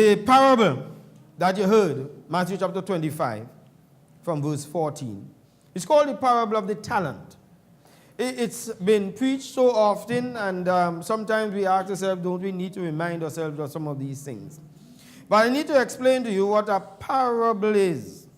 The parable that you heard, Matthew chapter 25, from verse 14, it's called the parable of the talent. It's been preached so often, and sometimes we ask ourselves, don't we need to remind ourselves of some of these things? But I need to explain to you what a parable is.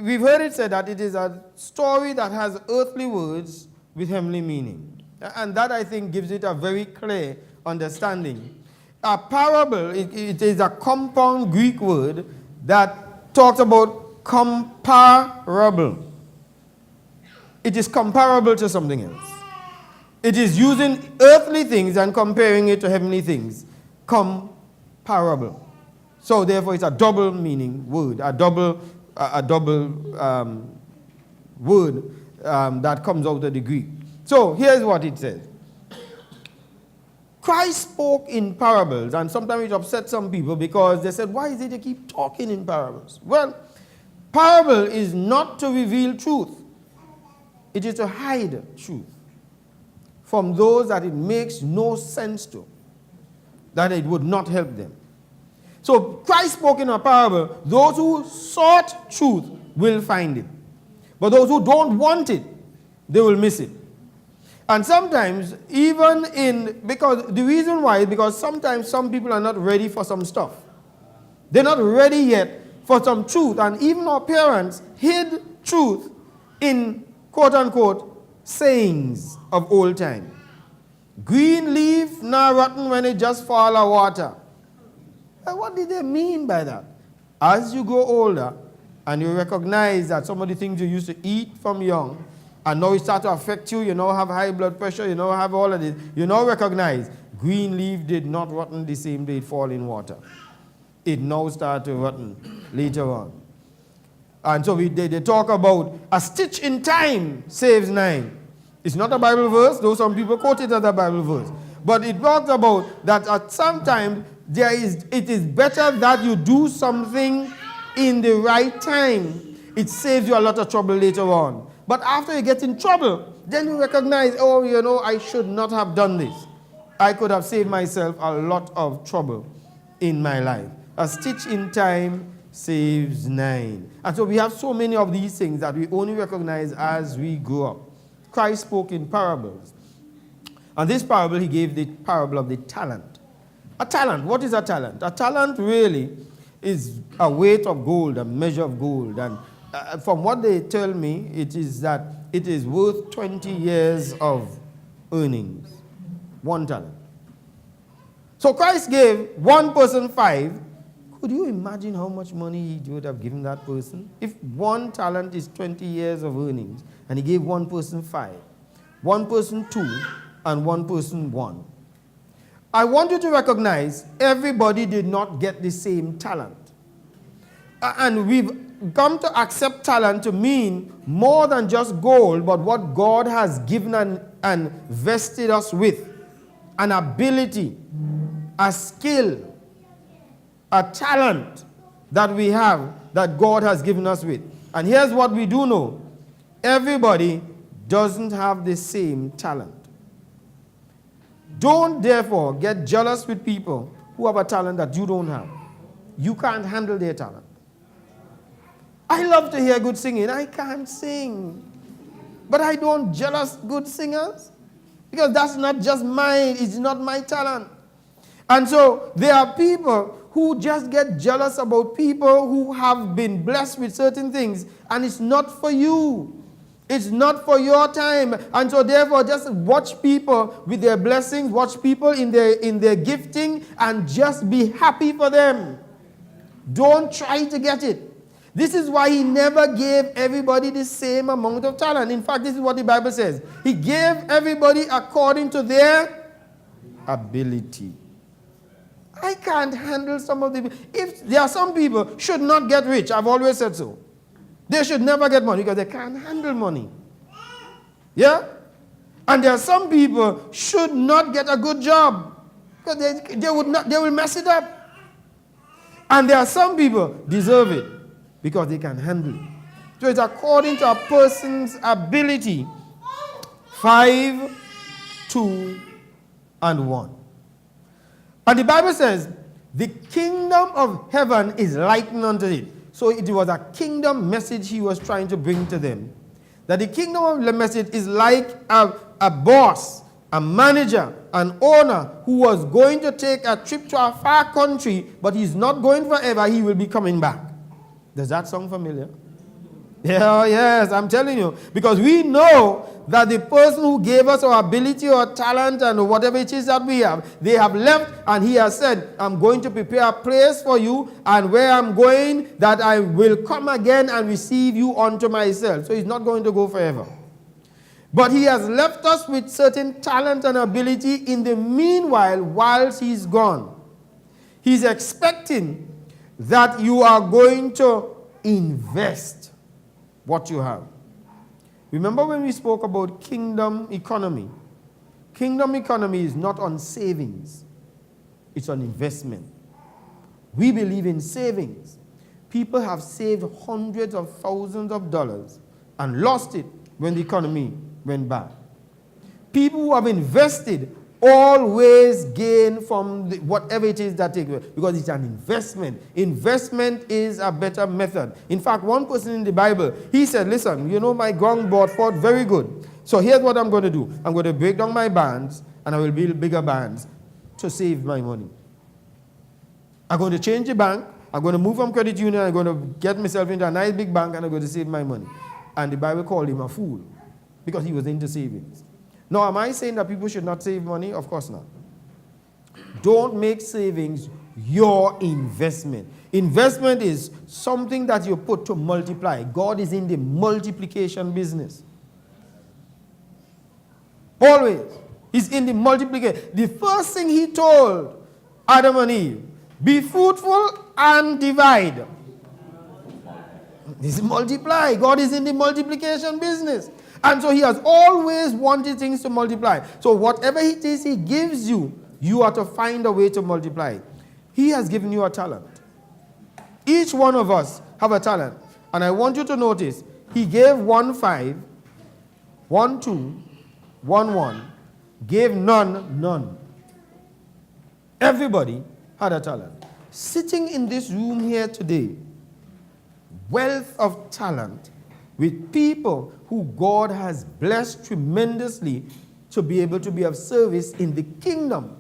We've heard it said that it is a story that has earthly words with heavenly meaning. And that, I think, gives it a very clear understanding. A parable, it is a compound Greek word that talks about comparable. It is comparable to something else. It is using earthly things and comparing it to heavenly things. Comparable. So therefore it's a double meaning word, a double word that comes out of the Greek. So here's what it says. Christ spoke in parables, and sometimes it upsets some people because they said, why is it they keep talking in parables? Well, parable is not to reveal truth. It is to hide truth from those that it makes no sense to, that it would not help them. So Christ spoke in a parable. Those who sought truth will find it. But those who don't want it, they will miss it. And sometimes, because the reason why is because sometimes some people are not ready for some stuff. They're not ready yet for some truth. And even our parents hid truth in quote-unquote sayings of old time. Green leaf not rotten when it just fall of water. And what did they mean by that? As you grow older and you recognize that some of the things you used to eat from young and now it starts to affect you, you now have high blood pressure, you now have all of this, you now recognize green leaf did not rotten the same day it fall in water. It now starts to rotten later on. And so they talk about a stitch in time saves 9. It's not a Bible verse, though some people quote it as a Bible verse. But it talks about that at some time it is better that you do something in the right time. It saves you a lot of trouble later on. But after you get in trouble, then you recognize, oh, I should not have done this. I could have saved myself a lot of trouble in my life. A stitch in time saves 9. And so we have so many of these things that we only recognize as we grow up. Christ spoke in parables. And this parable, he gave the parable of the talent. A talent, what is a talent? A talent really is a weight of gold, a measure of gold. And from what they tell me, it is that it is worth 20 years of earnings. 1 talent. So Christ gave one person 5. Could you imagine how much money he would have given that person? If 1 talent is 20 years of earnings, and he gave one person 5, one person 2, and one person 1. I want you to recognize everybody did not get the same talent. And we've come to accept talent to mean more than just gold, but what God has given and vested us with. An ability, a skill, a talent that we have that God has given us with. And here's what we do know. Everybody doesn't have the same talent. Don't therefore get jealous with people who have a talent that you don't have. You can't handle their talent. I love to hear good singing. I can't sing. But I don't jealous good singers because that's not just mine. It's not my talent. And so there are people who just get jealous about people who have been blessed with certain things, and it's not for you. It's not for your time. And so therefore just watch people with their blessings, watch people in their gifting, and just be happy for them. Don't try to get it. This is why he never gave everybody the same amount of talent. In fact, this is what the Bible says. He gave everybody according to their ability. I can't handle some of the... If there are some people should not get rich, I've always said so. They should never get money because they can't handle money. Yeah? And there are some people should not get a good job because they will mess it up. And there are some people deserve it because they can handle it. So it's according to a person's ability. 5, 2, and 1. And the Bible says, The kingdom of heaven is likened unto it. So it was a kingdom message he was trying to bring to them. That the kingdom of the message is like a boss, a manager, an owner who was going to take a trip to a far country, but he's not going forever, he will be coming back. Does that sound familiar? Yeah, yes, I'm telling you. Because we know that the person who gave us our ability or talent and whatever it is that we have, they have left and he has said, I'm going to prepare a place for you, and where I'm going, that I will come again and receive you unto myself. So he's not going to go forever. But he has left us with certain talent and ability in the meanwhile, whilst he's gone. He's expecting that you are going to invest what you have. Remember when we spoke about kingdom economy? Kingdom economy is not on savings. It's on investment. We believe in savings. People have saved hundreds of thousands of dollars and lost it when the economy went bad. People who have invested always gain from whatever it is that takes place, because it's an investment. Investment is a better method. In fact, one person in the Bible, he said, listen, you know, my ground brought forth very good. So here's what I'm going to do. I'm going to break down my barns, and I will build bigger barns to save my money. I'm going to change the bank. I'm going to move from credit union. I'm going to get myself into a nice big bank, and I'm going to save my money. And the Bible called him a fool because he was into savings. Now, am I saying that people should not save money? Of course not. Don't make savings your investment. Investment is something that you put to multiply. God is in the multiplication business. Always. He's in the multiplication. The first thing he told Adam and Eve, be fruitful and divide. This is multiply. God is in the multiplication business. And so he has always wanted things to multiply. So whatever it is he gives you, you are to find a way to multiply. He has given you a talent. Each one of us have a talent. And I want you to notice, he gave 1 5, 1 2, 1 1, gave none. Everybody had a talent. Sitting in this room here today, wealth of talent, with people who God has blessed tremendously to be able to be of service in the kingdom.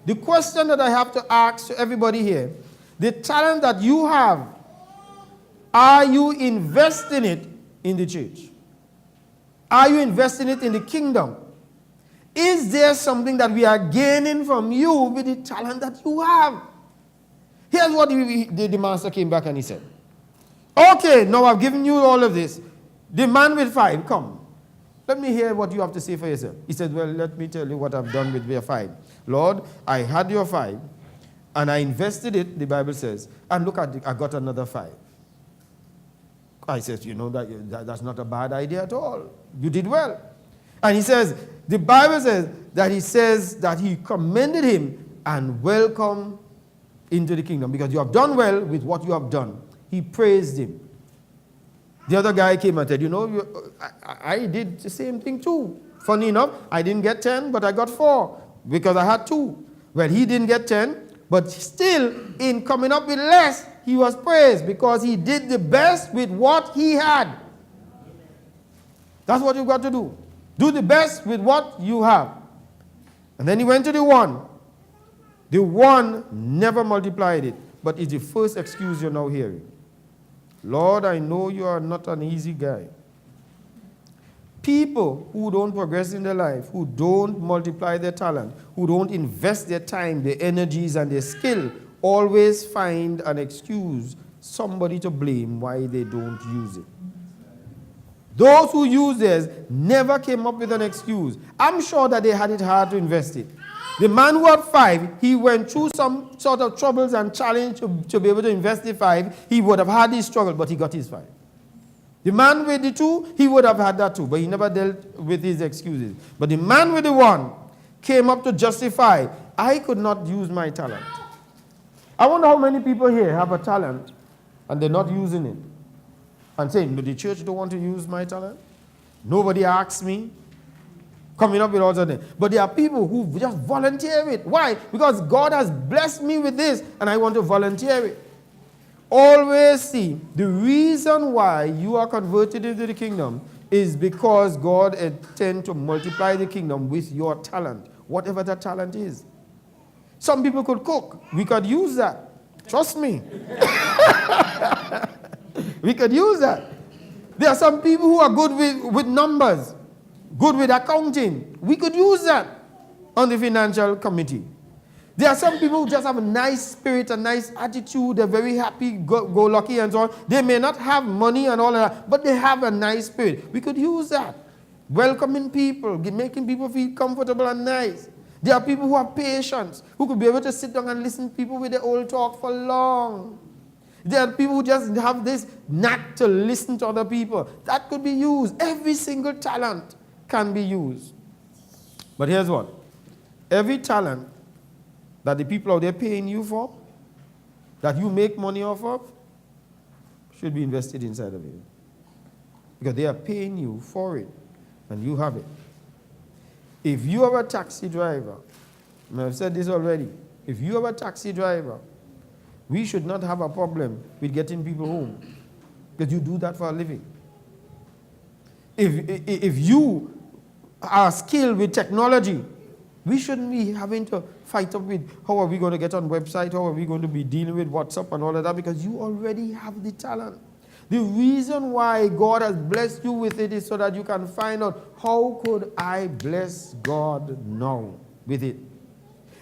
The question that I have to ask to everybody here, the talent that you have, are you investing it in the church? Are you investing it in the kingdom? Is there something that we are gaining from you with the talent that you have? Here's what the master came back and he said, okay, now I've given you all of this. The man with 5, come. Let me hear what you have to say for yourself. He said, well, let me tell you what I've done with your 5. Lord, I had your 5, and I invested it, the Bible says, and look at it, I got another 5. I said, you know, that's not a bad idea at all. You did well. And he says, the Bible says that he commended him and welcomed into the kingdom, because you have done well with what you have done. He praised him. The other guy came and said, you know, I did the same thing too. Funny enough, I didn't get 10, but I got 4 because I had 2. Well, he didn't get 10, but still, in coming up with less, he was praised because he did the best with what he had. That's what you've got to do. Do the best with what you have. And then he went to the 1. The 1 never multiplied it, but it's the first excuse you're now hearing. Lord, I know you are not an easy guy. People who don't progress in their life, who don't multiply their talent, who don't invest their time, their energies, and their skill, always find an excuse, somebody to blame why they don't use it. Those who use theirs never came up with an excuse. I'm sure that they had it hard to invest it. The man who had 5, he went through some sort of troubles and challenge to be able to invest the 5. He would have had his struggle, but he got his 5. The man with the 2, he would have had that too, but he never dealt with his excuses. But the man with the 1 came up to justify, I could not use my talent. I wonder how many people here have a talent and they're not using it. And saying, no, the church don't want to use my talent. Nobody asks me. coming up with all sorts of things. But there are people who just volunteer it. Why? Because God has blessed me with this, and I want to volunteer it. Always see, the reason why you are converted into the kingdom is because God intends to multiply the kingdom with your talent, whatever that talent is. Some people could cook. We could use that. Trust me. We could use that. There are some people who are good with numbers, good with accounting. We could use that on the financial committee. There are some people who just have a nice spirit, a nice attitude. They're very happy, go lucky and so on. They may not have money and all of that, but they have a nice spirit. We could use that. Welcoming people, making people feel comfortable and nice. There are people who have patience, who could be able to sit down and listen to people with their old talk for long. There are people who just have this knack to listen to other people. That could be used. Every single talent can be used. But here's what. Every talent that the people out there paying you for, that you make money off of, should be invested inside of you. Because they are paying you for it, and you have it. If you are a taxi driver, and I've said this already, if you are a taxi driver, we should not have a problem with getting people home, because you do that for a living. If you are skilled with technology, we shouldn't be having to fight up with how are we going to get on website, how are we going to be dealing with WhatsApp and all of that, because you already have the talent. The reason why God has blessed you with it is so that you can find out, how could I bless God now with it?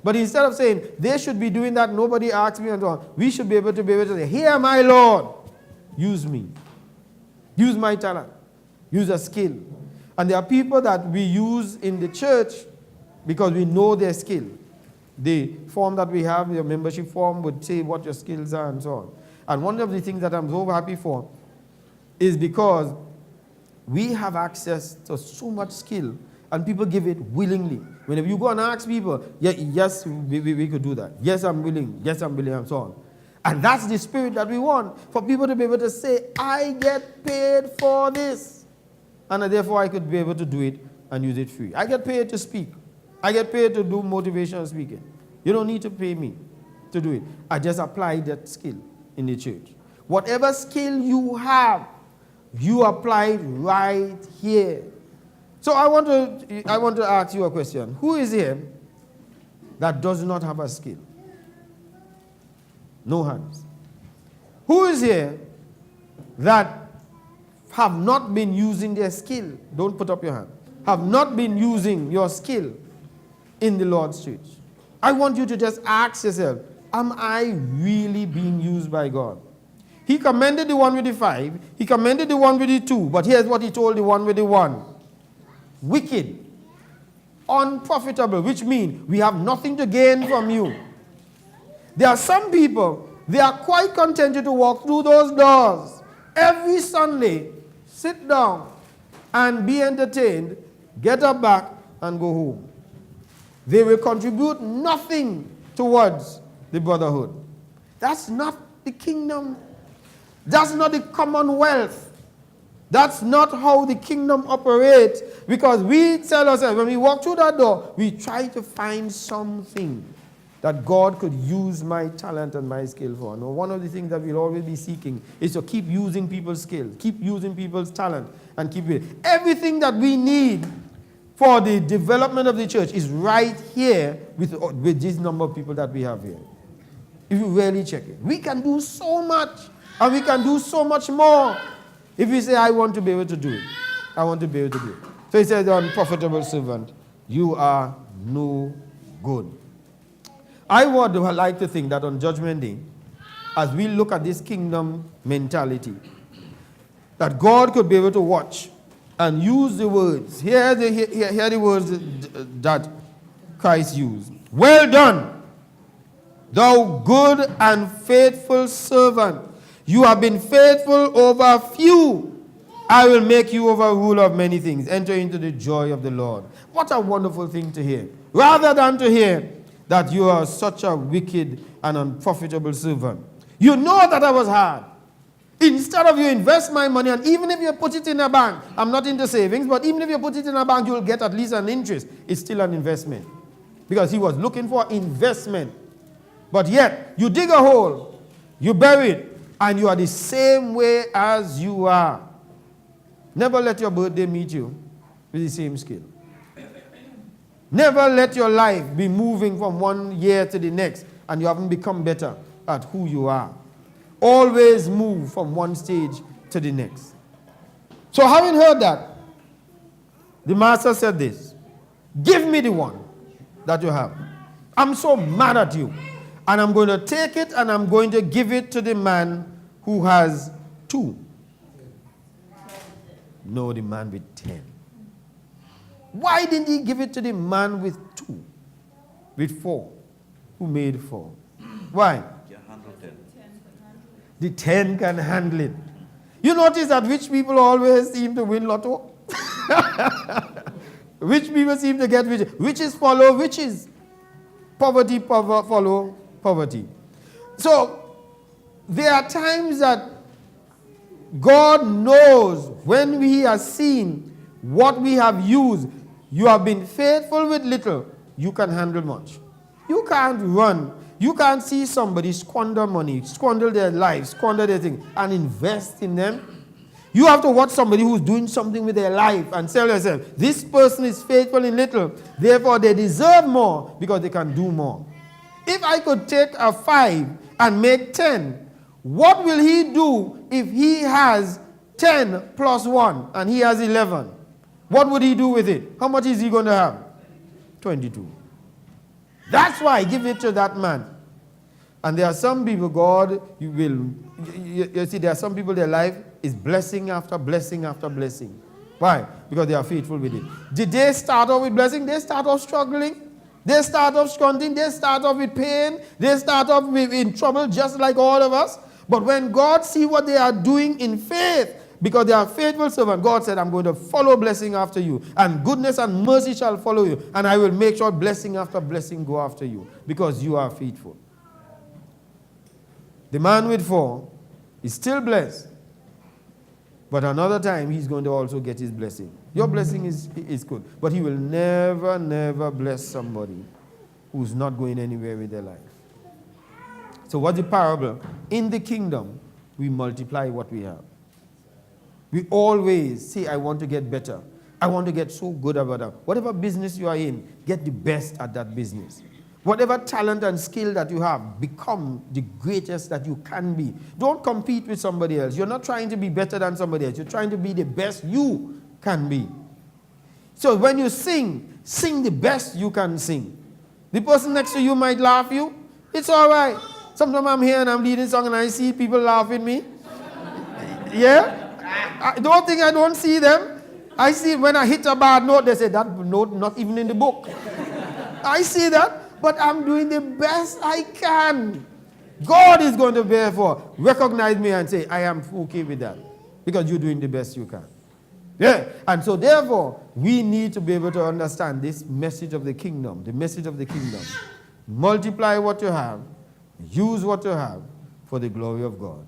But instead of saying, they should be doing that, nobody asks me and so on, we should be able to say, here, my Lord, use me. Use my talent. Use a skill. And there are people that we use in the church because we know their skill. The form that we have, your membership form, would say what your skills are and so on. And one of the things that I'm so happy for is because we have access to so much skill and people give it willingly. Whenever you go and ask people, yes, we could do that. Yes, I'm willing. Yes, I'm willing, and so on. And that's the spirit that we want, for people to be able to say, I get paid for this. And therefore I could be able to do it and use it free. I get paid to speak. I get paid to do motivational speaking. You don't need to pay me to do it. I just apply that skill in the church. Whatever skill you have, you apply it right here. So I want to ask you a question. Who is here that does not have a skill? No hands. Who is here that have not been using their skill? Don't put up your hand. Have not been using your skill in the Lord's church. I want you to just ask yourself, am I really being used by God? He commended the one with the 5. He commended the one with the 2. But here's what he told the one with the 1. Wicked. Unprofitable. Which means we have nothing to gain from you. There are some people, they are quite contented to walk through those doors every Sunday, sit down and be entertained, get up back and go home. They will contribute nothing towards the brotherhood. That's not the kingdom. That's not the commonwealth. That's not how the kingdom operates. Because we tell ourselves, when we walk through that door, we try to find something that God could use my talent and my skill for. Now, one of the things that we'll always be seeking is to keep using people's skills, keep using people's talent, and keep it. Everything that we need for the development of the church is right here with this number of people that we have here. If you really check it. We can do so much, and we can do so much more. If we say, I want to be able to do it. I want to be able to do it. So he says, unprofitable servant, you are no good. I would like to think that on Judgment Day, as we look at this kingdom mentality, that God could be able to watch and use the words. Here are the words that Christ used. Well done, thou good and faithful servant. You have been faithful over few. I will make you over ruler of many things. Enter into the joy of the Lord. What a wonderful thing to hear. Rather than to hear that you are such a wicked and unprofitable servant. You know that I was hard. Instead of you invest my money, and even if you put it in a bank, I'm not into savings, but even if you put it in a bank, you'll get at least an interest. It's still an investment. Because he was looking for investment. But yet, you dig a hole, you bury it, and you are the same way as you are. Never let your birthday meet you with the same skill. Never let your life be moving from one year to the next, and you haven't become better at who you are. Always move from one stage to the next. So having heard that, the master said this, give me the one that you have. I'm so mad at you. And I'm going to take it and I'm going to give it to the man who has 2. No, the man with 10. Why didn't he give it to the man with 2? With 4? Who made 4? Why? The 10 can handle it. You notice that rich people always seem to win lotto? Rich people seem to get rich. Riches follow riches. Poverty follow poverty. So, there are times that God knows when we have seen what we have used. You have been faithful with little, you can handle much. You can't run. You can't see somebody squander money, squander their life, squander their thing, and invest in them. You have to watch somebody who's doing something with their life and tell yourself, this person is faithful in little, therefore they deserve more because they can do more. If I could take a 5 and make 10, what will he do if he has 10 plus 1 and he has 11? What would he do with it? How much is he going to have? 22. That's why give it to that man. And there are some people, God, you see, there are some people, their life is blessing after blessing after blessing. Why? Because they are faithful with it. Did they start off with blessing? They start off struggling. They start off squandering. They start off with pain. They start off in trouble just like all of us. But when God sees what they are doing in faith, because they are faithful servants, God said, I'm going to follow blessing after you. And goodness and mercy shall follow you. And I will make sure blessing after blessing go after you. Because you are faithful. The man with 4 is still blessed. But another time, he's going to also get his blessing. Your blessing is good. But he will never, never bless somebody who's not going anywhere with their life. So what's the parable? In the kingdom, we multiply what we have. We always say, I want to get better. I want to get so good about that. Whatever business you are in, get the best at that business. Whatever talent and skill that you have, become the greatest that you can be. Don't compete with somebody else. You're not trying to be better than somebody else. You're trying to be the best you can be. So when you sing, sing the best you can sing. The person next to you might laugh you. It's all right. Sometimes I'm here and I'm leading a song and I see people laugh at me. Yeah? I don't think I don't see them. I see when I hit a bad note, they say, that note not even in the book. I see that, but I'm doing the best I can. God is going to therefore recognize me and say, I am okay with that. Because you're doing the best you can. Yeah. And so therefore, we need to be able to understand this message of the kingdom. The message of the kingdom. Multiply what you have. Use what you have for the glory of God.